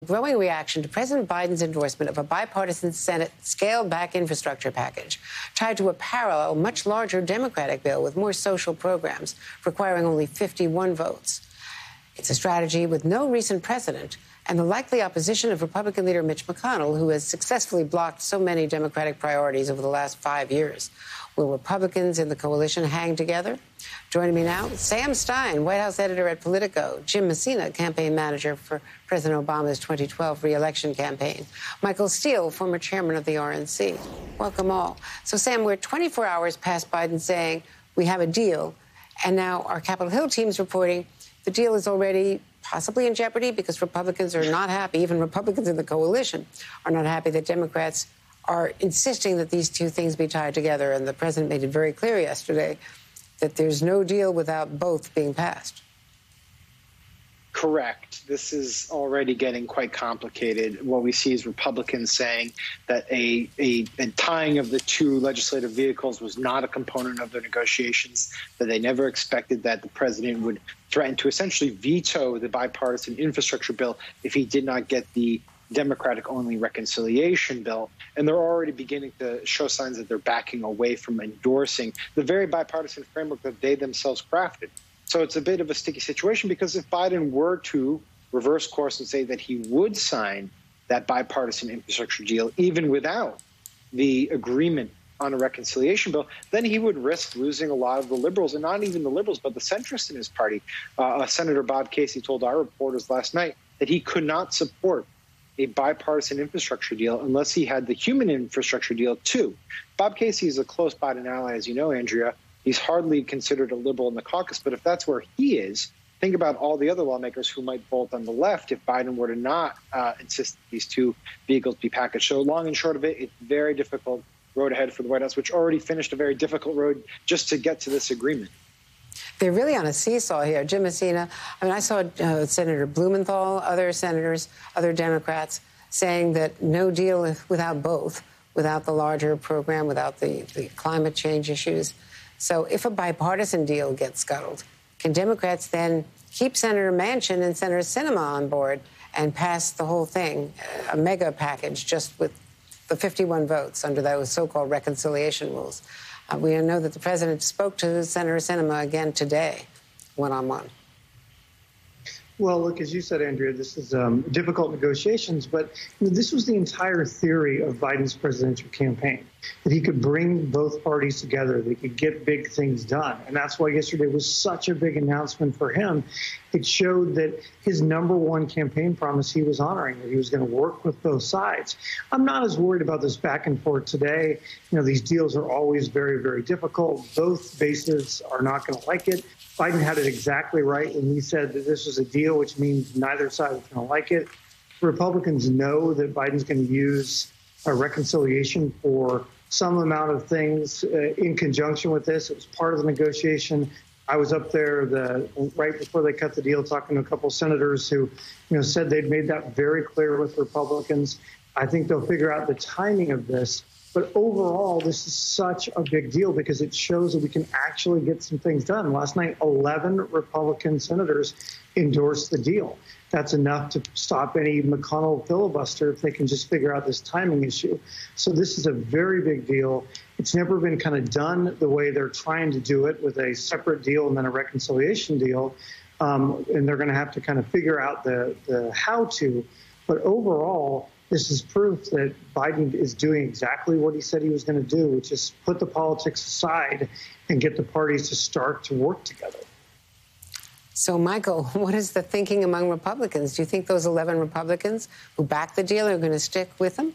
Growing reaction to President Biden's endorsement of a bipartisan Senate scaled-back infrastructure package tied to a parallel, much larger Democratic bill with more social programs requiring only 51 votes. It's a strategy with no recent precedent and the likely opposition of Republican leader Mitch McConnell, who has successfully blocked so many Democratic priorities over the last 5 years. Will Republicans in the coalition hang together? Joining me now, Sam Stein, White House editor at Politico, Jim Messina, campaign manager for President Obama's 2012 re-election campaign, Michael Steele, former chairman of the RNC. Welcome all. So, Sam, we're 24 hours past Biden saying we have a deal, and now our Capitol Hill team's reporting the deal is already possibly in jeopardy because Republicans are not happy, even Republicans in the coalition are not happy that Democrats are insisting that these two things be tied together. And the president made it very clear yesterday that there's no deal without both being passed. Correct. This is already getting quite complicated. What we see is Republicans saying that a tying of the two legislative vehicles was not a component of the negotiations, that they never expected that the president would threaten to essentially veto the bipartisan infrastructure bill if he did not get the Democratic-only reconciliation bill. And they're already beginning to show signs that they're backing away from endorsing the very bipartisan framework that they themselves crafted. So it's a bit of a sticky situation, because if Biden were to reverse course and say that he would sign that bipartisan infrastructure deal, even without the agreement on a reconciliation bill, then he would risk losing a lot of the liberals, and not even the liberals, but the centrists in his party. Senator Bob Casey told our reporters last night that he could not support a bipartisan infrastructure deal unless he had the human infrastructure deal too. Bob Casey is a close Biden ally, as you know, Andrea. He's hardly considered a liberal in the caucus, but if that's where he is, think about all the other lawmakers who might vote on the left if Biden were to not insist that these two vehicles be packaged. So long and short of it, it's a very difficult road ahead for the White House, which already finished a very difficult road just to get to this agreement. They're really on a seesaw here. Jim Messina, I mean, I saw Senator Blumenthal, other senators, other Democrats saying that no deal without both, without the larger program, without the climate change issues. So if a bipartisan deal gets scuttled, can Democrats then keep Senator Manchin and Senator Sinema on board and pass the whole thing, a mega package, just with the 51 votes under those so-called reconciliation rules? We know that the president spoke to Senator Sinema again today, one-on-one. Well, look, as you said, Andrea, this is difficult negotiations, but this was the entire theory of Biden's presidential campaign, that he could bring both parties together, they could get big things done. And that's why yesterday was such a big announcement for him. It showed that his number one campaign promise he was honoring, that he was going to work with both sides. I'm not as worried about this back and forth today. These deals are always very, very difficult. Both bases are not going to like it. Biden had it exactly right when he said that this was a deal, which means neither side is going to like it. Republicans know that Biden's going to use a reconciliation for some amount of things in conjunction with this. It was part of the negotiation. I was up there right before they cut the deal talking to a couple of senators who said they'd made that very clear with Republicans. I think they'll figure out the timing of this. But overall, this is such a big deal because it shows that we can actually get some things done. Last night, 11 Republican senators endorsed the deal. That's enough to stop any McConnell filibuster if they can just figure out this timing issue. So this is a very big deal. It's never been kind of done the way they're trying to do it, with a separate deal and then a reconciliation deal. And they're going to have to kind of figure out the how to. But overall, this is proof that Biden is doing exactly what he said he was going to do, which is put the politics aside and get the parties to start to work together. So, Michael, what is the thinking among Republicans? Do you think those 11 Republicans who backed the deal are going to stick with them?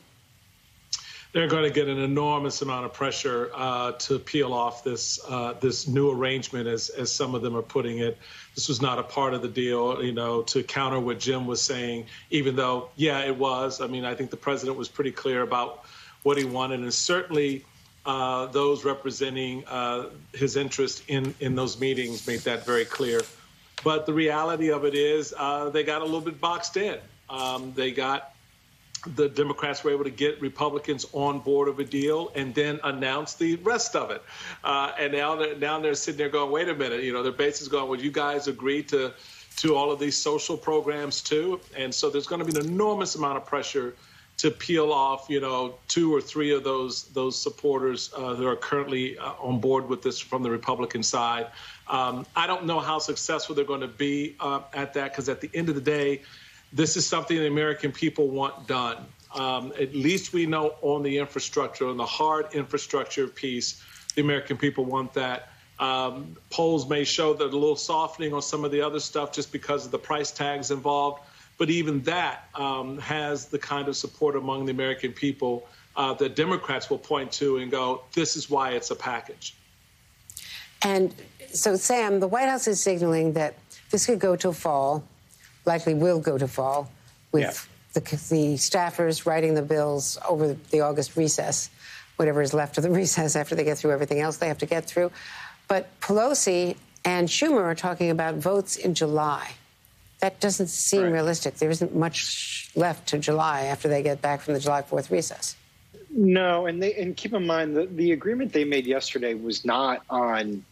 They're going to get an enormous amount of pressure to peel off this new arrangement, as some of them are putting it. This was not a part of the deal, to counter what Jim was saying, even though, yeah, it was. I mean, I think the president was pretty clear about what he wanted, and certainly those representing his interest in those meetings made that very clear. But the reality of it is they got a little bit boxed in. The Democrats were able to get Republicans on board of a deal and then announce the rest of it. And now they're sitting there going, wait a minute, their base is going, well, you guys agreed to to all of these social programs too. And so there's going to be an enormous amount of pressure to peel off, 2 or 3 of those supporters that are currently on board with this from the Republican side. I don't know how successful they're going to be at that, because at the end of the day, this is something the American people want done. At least we know on the infrastructure, on the hard infrastructure piece, the American people want that. Polls may show that a little softening on some of the other stuff just because of the price tags involved. But even that has the kind of support among the American people that Democrats will point to and go, this is why it's a package. And so, Sam, the White House is signaling that this could go till fall, likely will go to fall, with the staffers writing the bills over the August recess, whatever is left of the recess after they get through everything else they have to get through. But Pelosi and Schumer are talking about votes in July. That doesn't seem realistic. There isn't much left to July after they get back from the July 4th recess. No, and keep in mind that the agreement they made yesterday was not on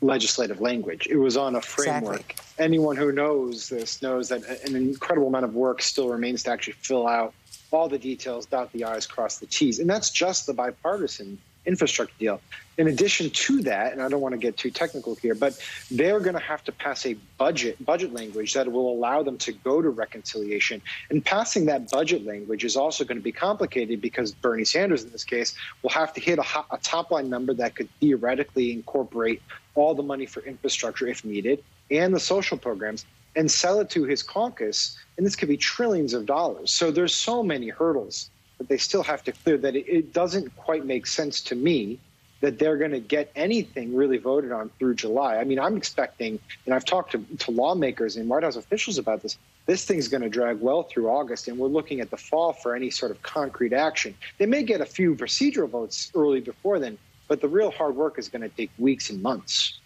legislative language. It was on a framework. Exactly. Anyone who knows this knows that an incredible amount of work still remains to actually fill out all the details, dot the I's, cross the T's. And that's just the bipartisan infrastructure deal. In addition to that, and I don't want to get too technical here, but they're going to have to pass a budget language that will allow them to go to reconciliation. And passing that budget language is also going to be complicated because Bernie Sanders, in this case, will have to hit a top-line number that could theoretically incorporate all the money for infrastructure if needed and the social programs and sell it to his caucus. And this could be trillions of dollars. So there's so many hurdles that they still have to clear that it doesn't quite make sense to me that they're going to get anything really voted on through July. I mean, I'm expecting, and I've talked to lawmakers and White House officials about this thing's going to drag well through August, and we're looking at the fall for any sort of concrete action. They may get a few procedural votes early before then, but the real hard work is going to take weeks and months.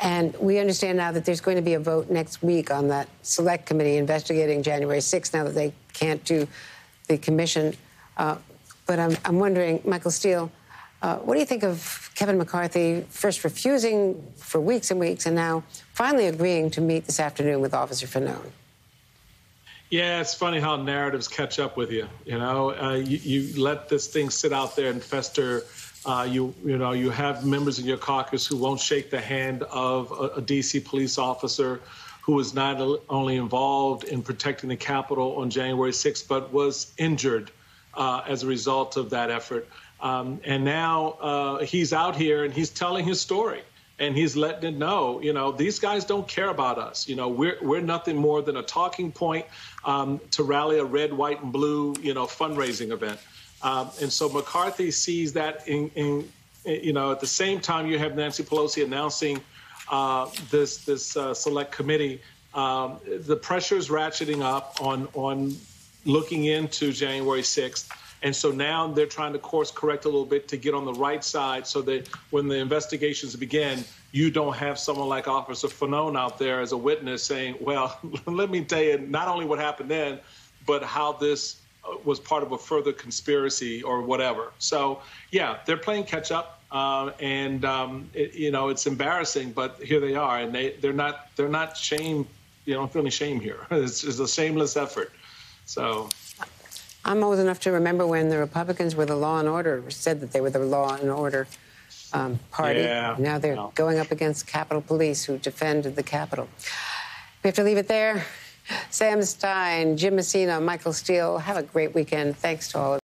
And we understand now that there's going to be a vote next week on that select committee investigating January 6th, now that they can't do the commission. But I'm wondering, Michael Steele, what do you think of Kevin McCarthy first refusing for weeks and weeks and now finally agreeing to meet this afternoon with Officer Fanone? Yeah, it's funny how narratives catch up with you. You let this thing sit out there and fester. You have members in your caucus who won't shake the hand of a D.C. police officer who was not only involved in protecting the Capitol on January 6th, but was injured as a result of that effort. And now he's out here and he's telling his story and he's letting it know, these guys don't care about us. We're nothing more than a talking point to rally a red, white, and blue, fundraising event. And so McCarthy sees that at the same time you have Nancy Pelosi announcing this select committee, the pressure is ratcheting up on looking into January 6th. And so now they're trying to course correct a little bit to get on the right side so that when the investigations begin, you don't have someone like Officer Fanone out there as a witness saying, well, let me tell you not only what happened then, but how this was part of a further conspiracy or whatever. So, yeah, they're playing catch up. It's embarrassing, but here they are, and they're not shame. You don't feel any shame here. It's a shameless effort. So, I'm old enough to remember when the Republicans were the law and order, said that they were the law and order party. Yeah, now they're going up against Capitol Police who defended the Capitol. We have to leave it there. Sam Stein, Jim Messina, Michael Steele, have a great weekend. Thanks to all of you.